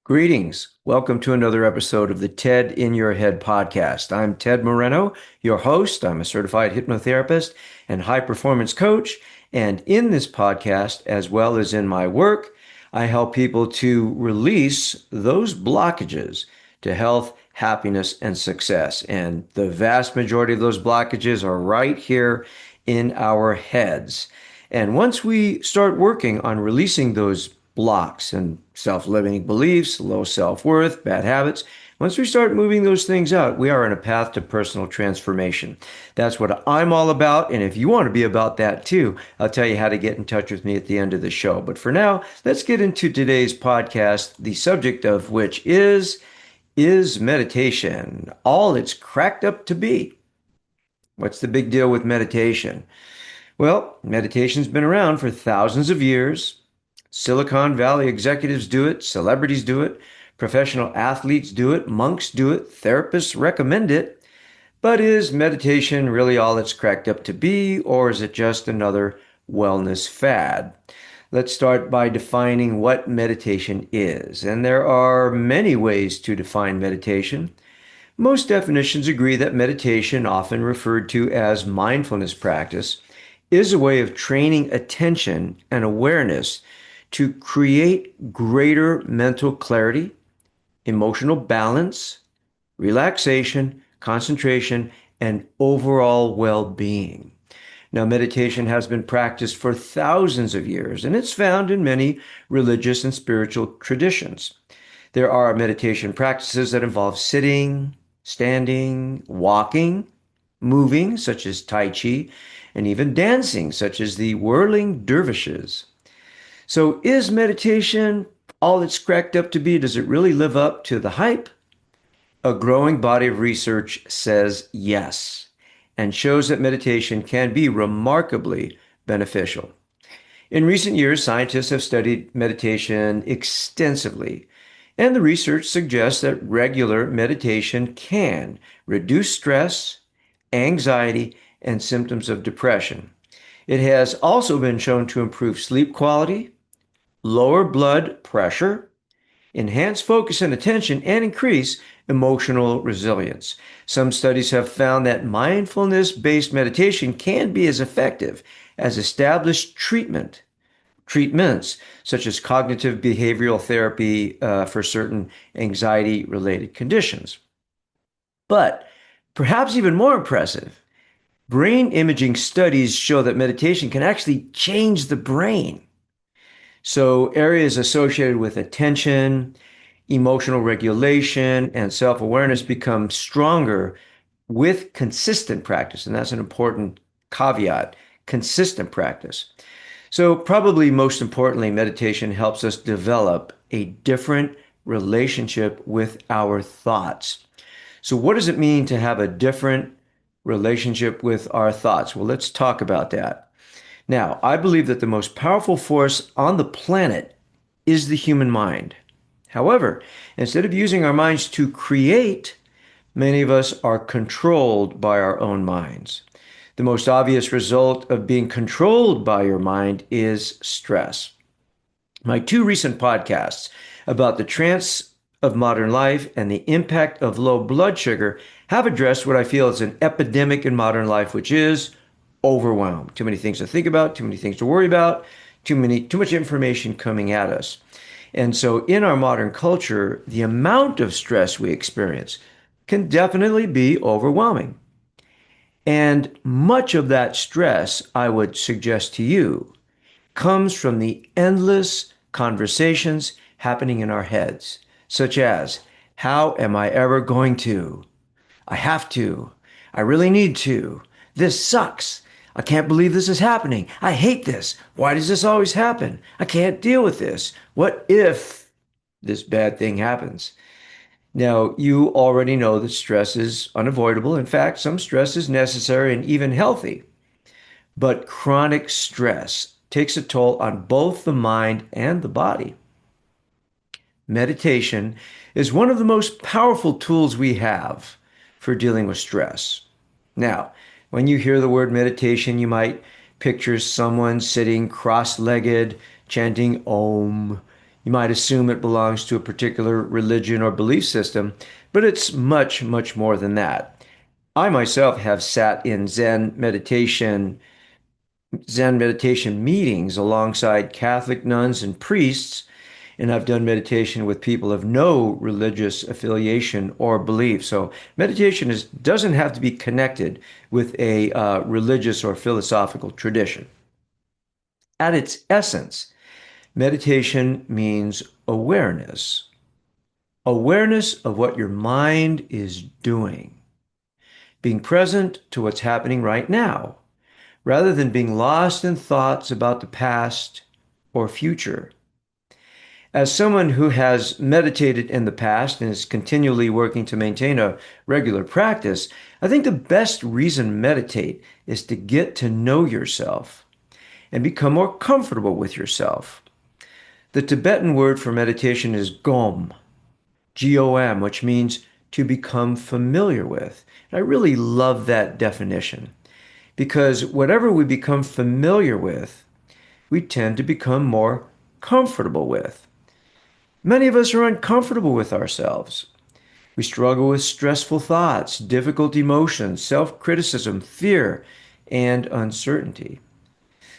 Greetings. Welcome to another episode of the TED in Your Head podcast. I'm Ted Moreno, your host. I'm a certified hypnotherapist and high performance coach. And in this podcast, as well as in my work, I help people to release those blockages to health, happiness, and success. And the vast majority of those blockages are right here in our heads. And once we start working on releasing those blocks and self-limiting beliefs, low self-worth, bad habits, once we start moving those things out, we are on a path to personal transformation. That's what I'm all about. And if you want to be about that too, I'll tell you how to get in touch with me at the end of the show. But for now, let's get into today's podcast, the subject of which is meditation all it's cracked up to be? What's the big deal with meditation? Well, meditation's been around for thousands of years. Silicon Valley executives do it, celebrities do it, professional athletes do it, monks do it, therapists recommend it. But is meditation really all it's cracked up to be, or is it just another wellness fad? Let's start by defining what meditation is. And there are many ways to define meditation. Most definitions agree that meditation, often referred to as mindfulness practice, is a way of training attention and awareness to create greater mental clarity, emotional balance, relaxation, concentration, and overall well-being. Now, meditation has been practiced for thousands of years, and it's found in many religious and spiritual traditions. There are meditation practices that involve sitting, standing, walking, moving, such as Tai Chi, and even dancing, such as the whirling dervishes. So is meditation all it's cracked up to be? Does it really live up to the hype? A growing body of research says yes, and shows that meditation can be remarkably beneficial. In recent years, scientists have studied meditation extensively, and the research suggests that regular meditation can reduce stress, anxiety, and symptoms of depression. It has also been shown to improve sleep quality, lower blood pressure, enhance focus and attention, and increase emotional resilience. Some studies have found that mindfulness-based meditation can be as effective as established treatments such as cognitive behavioral therapy for certain anxiety-related conditions. But perhaps even more impressive, brain imaging studies show that meditation can actually change the brain. So areas associated with attention, emotional regulation, and self-awareness become stronger with consistent practice. And that's an important caveat, consistent practice. So probably most importantly, meditation helps us develop a different relationship with our thoughts. So what does it mean to have a different relationship with our thoughts? Well, let's talk about that. Now, I believe that the most powerful force on the planet is the human mind. However, instead of using our minds to create, many of us are controlled by our own minds. The most obvious result of being controlled by your mind is stress. My two recent podcasts about the trance of modern life and the impact of low blood sugar have addressed what I feel is an epidemic in modern life, which is overwhelm. Too many things to think about, too many things to worry about, too much information coming at us. And so in our modern culture, the amount of stress we experience can definitely be overwhelming. And much of that stress, I would suggest to you, comes from the endless conversations happening in our heads, such as, how am I ever going to? I have to. I really need to. This sucks. I can't believe this is happening. I hate this. Why does this always happen? I can't deal with this. What if this bad thing happens? Now, you already know that stress is unavoidable. In fact, some stress is necessary and even healthy. But chronic stress takes a toll on both the mind and the body. Meditation is one of the most powerful tools we have for dealing with stress. Now, when you hear the word meditation, you might picture someone sitting cross-legged, chanting Om. You might assume it belongs to a particular religion or belief system, but it's much, much more than that. I myself have sat in Zen meditation meetings alongside Catholic nuns and priests, and I've done meditation with people of no religious affiliation or belief. So doesn't have to be connected with a religious or philosophical tradition. At its essence, meditation means awareness. Awareness of what your mind is doing, being present to what's happening right now, rather than being lost in thoughts about the past or future. As someone who has meditated in the past and is continually working to maintain a regular practice, I think the best reason to meditate is to get to know yourself and become more comfortable with yourself. The Tibetan word for meditation is gom, Gom, which means to become familiar with. And I really love that definition because whatever we become familiar with, we tend to become more comfortable with. Many of us are uncomfortable with ourselves. We struggle with stressful thoughts, difficult emotions, self-criticism, fear, and uncertainty.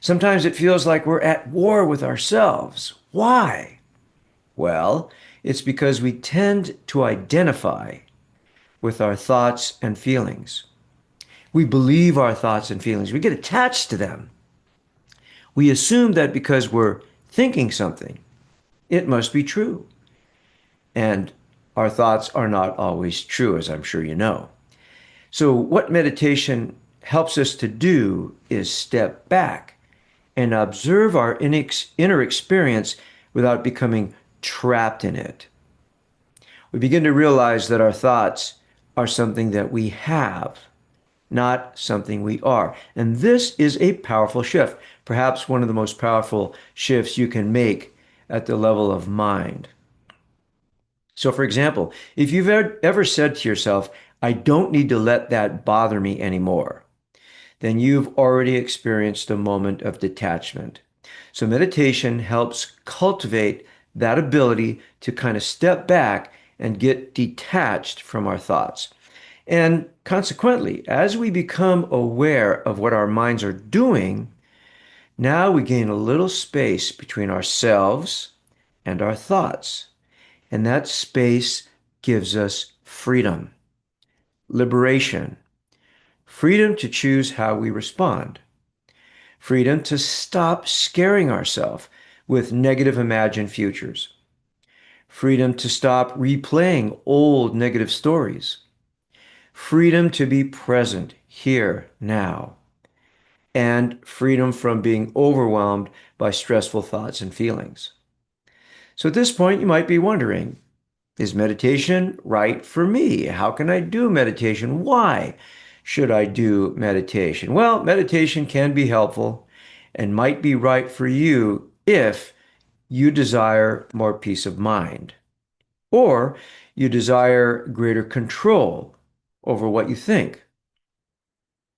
Sometimes it feels like we're at war with ourselves. Why? Well, it's because we tend to identify with our thoughts and feelings. We believe our thoughts and feelings. We get attached to them. We assume that because we're thinking something, it must be true. And our thoughts are not always true, as I'm sure you know. So, what meditation helps us to do is step back and observe our inner experience without becoming trapped in it. We begin to realize that our thoughts are something that we have, not something we are. And this is a powerful shift, perhaps one of the most powerful shifts you can make at the level of mind. So, for example, if you've ever said to yourself, I don't need to let that bother me anymore, then you've already experienced a moment of detachment. So, meditation helps cultivate that ability to kind of step back and get detached from our thoughts. And consequently, as we become aware of what our minds are doing, now we gain a little space between ourselves and our thoughts. And that space gives us freedom, liberation, freedom to choose how we respond, freedom to stop scaring ourselves with negative imagined futures, freedom to stop replaying old negative stories, freedom to be present here now, and freedom from being overwhelmed by stressful thoughts and feelings. So at this point, you might be wondering, is meditation right for me? How can I do meditation? Why should I do meditation? Well, meditation can be helpful and might be right for you if you desire more peace of mind, or you desire greater control over what you think,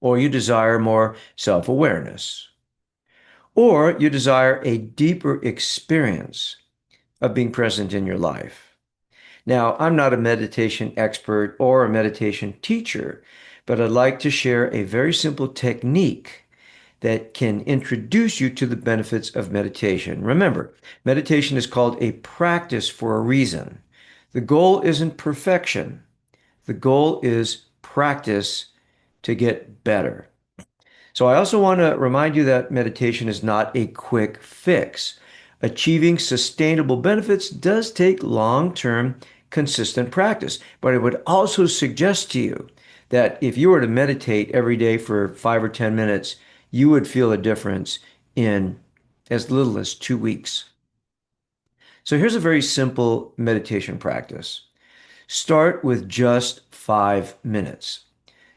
or you desire more self-awareness, or you desire a deeper experience of being present in your life. Now, I'm not a meditation expert or a meditation teacher, but I'd like to share a very simple technique that can introduce you to the benefits of meditation. Remember, meditation is called a practice for a reason. The goal isn't perfection. The goal is practice to get better. So I also want to remind you that meditation is not a quick fix. Achieving sustainable benefits does take long-term, consistent practice. But I would also suggest to you that if you were to meditate every day for 5 or 10 minutes, you would feel a difference in as little as 2 weeks. So here's a very simple meditation practice. Start with just 5 minutes.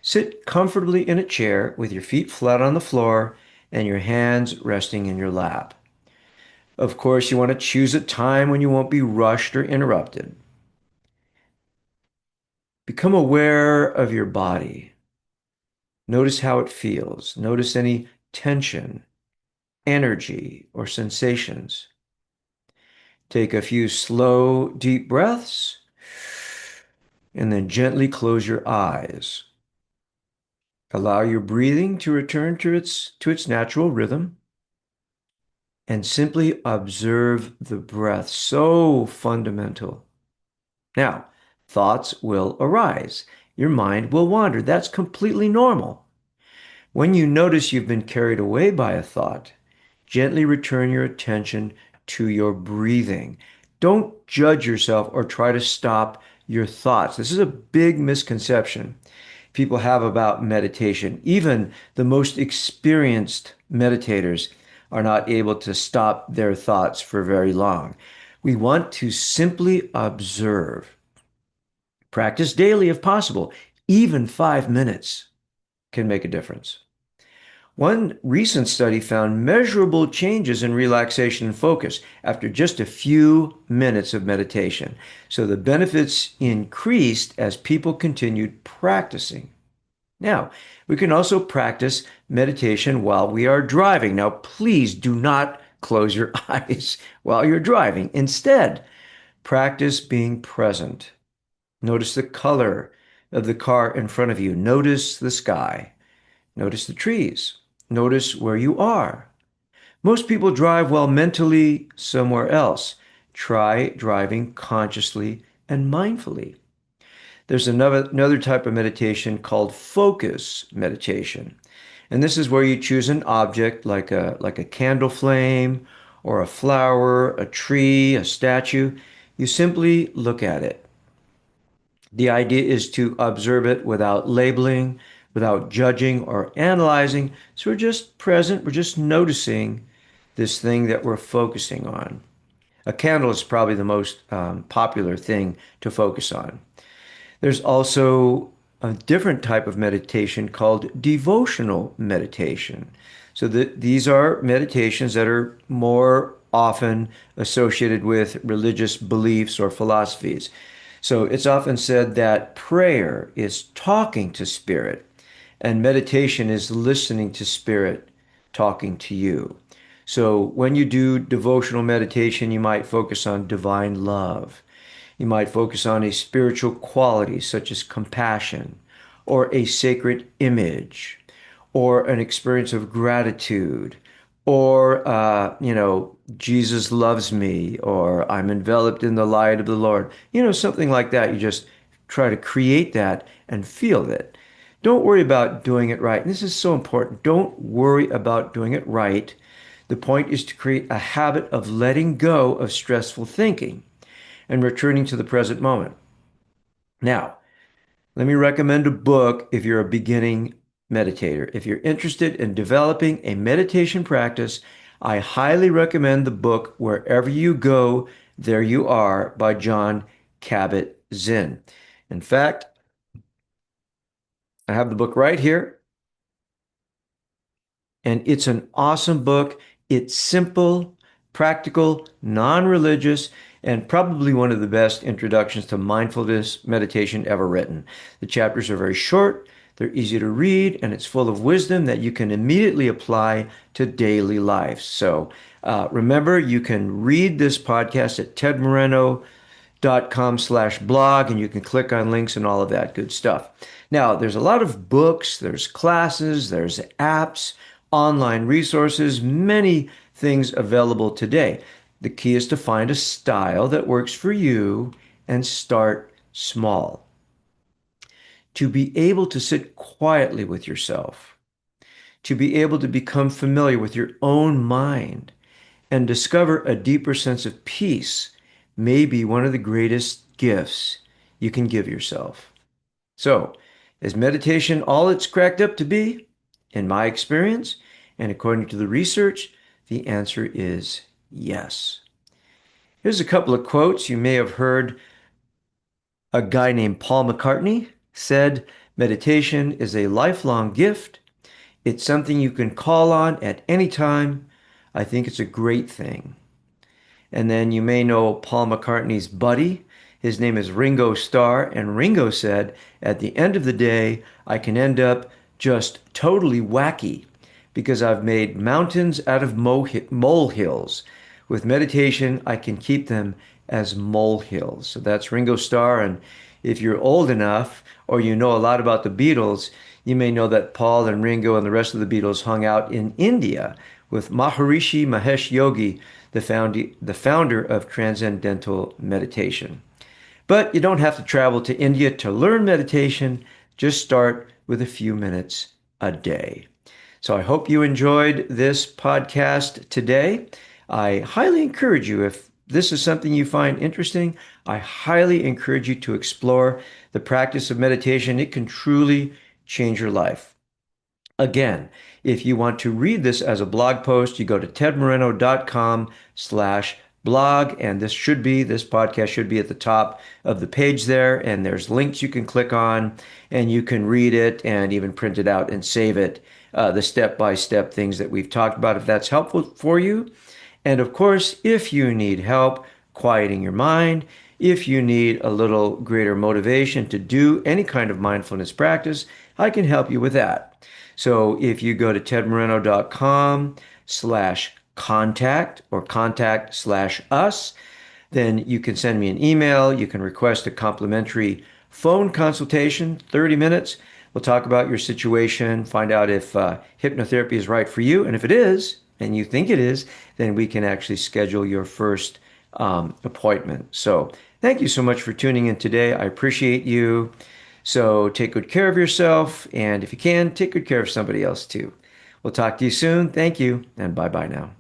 Sit comfortably in a chair with your feet flat on the floor and your hands resting in your lap. Of course, you want to choose a time when you won't be rushed or interrupted. Become aware of your body. Notice how it feels. Notice any tension, energy, or sensations. Take a few slow, deep breaths and then gently close your eyes. Allow your breathing to return to its natural rhythm and simply observe the breath. So fundamental. Now, thoughts will arise. Your mind will wander. That's completely normal. When you notice you've been carried away by a thought, gently return your attention to your breathing. Don't judge yourself or try to stop your thoughts. This is a big misconception people have about meditation. Even the most experienced meditators are not able to stop their thoughts for very long. We want to simply observe. Practice daily if possible. Even 5 minutes can make a difference. One recent study found measurable changes in relaxation and focus after just a few minutes of meditation. So the benefits increased as people continued practicing. Now, we can also practice meditation while we are driving. Now, please do not close your eyes while you're driving. Instead, practice being present. Notice the color of the car in front of you. Notice the sky. Notice the trees. Notice where you are. Most people drive while mentally somewhere else. Try driving consciously and mindfully. There's another type of meditation called focus meditation. And this is where you choose an object like a candle flame or a flower, a tree, a statue. You simply look at it. The idea is to observe it without labeling, without judging or analyzing. So we're just present, we're just noticing this thing that we're focusing on. A candle is probably the most popular thing to focus on. There's also a different type of meditation called devotional meditation. So these are meditations that are more often associated with religious beliefs or philosophies. So it's often said that prayer is talking to spirit and meditation is listening to spirit talking to you. So when you do devotional meditation, you might focus on divine love. You might focus on a spiritual quality such as compassion or a sacred image or an experience of gratitude or, Jesus loves me or I'm enveloped in the light of the Lord. Something like that. You just try to create that and feel it. Don't worry about doing it right. And this is so important. Don't worry about doing it right. The point is to create a habit of letting go of stressful thinking and returning to the present moment. Now, let me recommend a book if you're a beginning meditator. If you're interested in developing a meditation practice, I highly recommend the book Wherever You Go, There You Are by John Kabat-Zinn. In fact, I have the book right here, and it's an awesome book. It's simple, practical, non-religious, and probably one of the best introductions to mindfulness meditation ever written. The chapters are very short, they're easy to read, and it's full of wisdom that you can immediately apply to daily life. So remember, you can read this podcast at tedmoreno.com/blog, and you can click on links and all of that good stuff. Now, there's a lot of books, there's classes, there's apps, online resources, many things available today. The key is to find a style that works for you and start small. To be able to sit quietly with yourself, to be able to become familiar with your own mind and discover a deeper sense of peace may be one of the greatest gifts you can give yourself. So, is meditation all it's cracked up to be? In my experience, and according to the research, the answer is yes. Here's a couple of quotes. You may have heard a guy named Paul McCartney said, meditation is a lifelong gift. It's something you can call on at any time. I think it's a great thing. And then you may know Paul McCartney's buddy. His name is Ringo Starr. And Ringo said, at the end of the day, I can end up just totally wacky because I've made mountains out of molehills. With meditation, I can keep them as molehills. So that's Ringo Starr. And if you're old enough or you know a lot about the Beatles, you may know that Paul and Ringo and the rest of the Beatles hung out in India with Maharishi Mahesh Yogi, the founder of Transcendental Meditation. But you don't have to travel to India to learn meditation. Just start with a few minutes a day. So I hope you enjoyed this podcast today. I highly encourage you, if this is something you find interesting, I highly encourage you to explore the practice of meditation. It can truly change your life. Again, if you want to read this as a blog post, you go to tedmoreno.com/blog, and this podcast should be at the top of the page there, and there's links you can click on, and you can read it and even print it out and save it, the step-by-step things that we've talked about, if that's helpful for you. And of course, if you need help quieting your mind, if you need a little greater motivation to do any kind of mindfulness practice, I can help you with that. So if you go to tedmoreno.com/contact or contact/us, then you can send me an email. You can request a complimentary phone consultation, 30 minutes. We'll talk about your situation, find out if hypnotherapy is right for you. And if it is, and you think it is, then we can actually schedule your first appointment. So thank you so much for tuning in today. I appreciate you. So take good care of yourself. And if you can, take good care of somebody else too. We'll talk to you soon. Thank you. And bye-bye now.